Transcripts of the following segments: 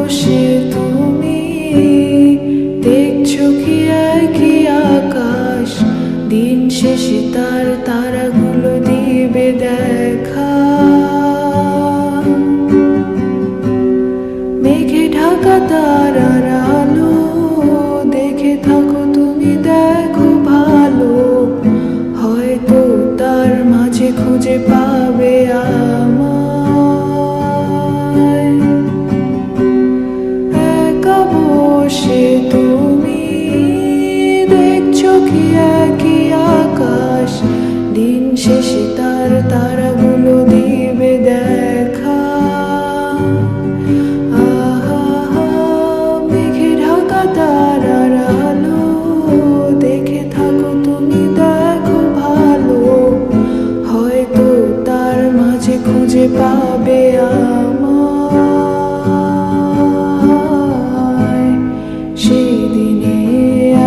বসে তুমি দেখছো কি একই আকাশ, দিন শেষে তার তারাগুলো দিবে দেখা। মেঘে ঢাকা তারার আলো দেখে থাকো তুমি, দেখো ভালো, হয়তো তার মাঝে খুঁজে পাবে আমায়। একা বসে তুমি দেখছো কি একই আকাশ, দিন শেষে তার তারাগুলো দিবে দেখা। মেঘে ঢাকা তারার আলো দেখে থাকো তুমি, দেখো ভালো, হয়তো তার মাঝে খুঁজে পাবে আমায়। সেই দিনে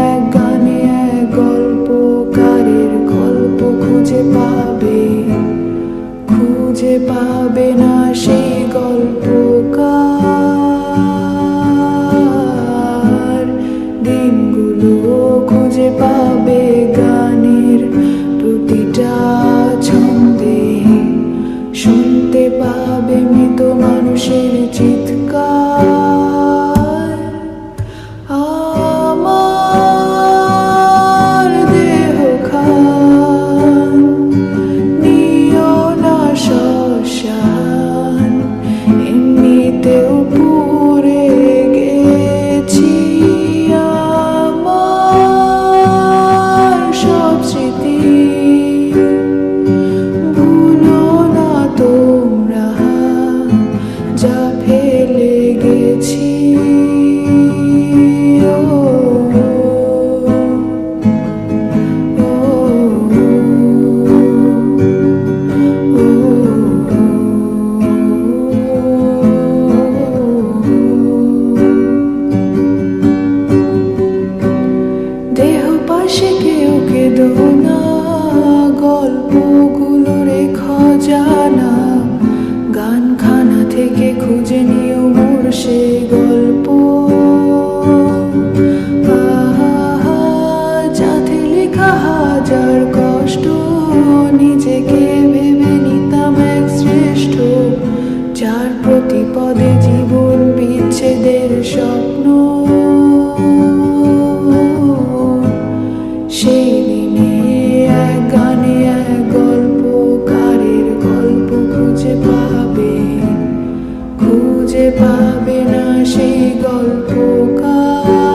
এক গানে এক গল্পকারের গল্প খুঁজে পাবে না সেই গল্পকার। দিনগুলো খুঁজে পাবে গানের প্রতিটা ছন্দে, শুনতে পাবে মৃত মানুষের চিৎকার। আমার দেহ খান নিও না শ্মশান, এমনিতেও পুড়ে গেছি আমার সব স্মৃতি। ভুলো না তোমরা যা ফেলে গেছি। দেহ পাশে কেউ কেঁদো না, গল্পগুলো রেখো জানা, গানখানা থেকে খুঁজে নিও মোর সে গল্প। যাতে লেখা হাজার কষ্ট, নিজেকে ভেবে নিতাম এক শ্রেষ্ঠ, যার প্রতি পদে জীবন বিচ্ছেদের স্বপ্ন। সেই দিনে এক গানে এক গল্পকারের গল্প খুঁজে পাবে না সেই গল্পকার।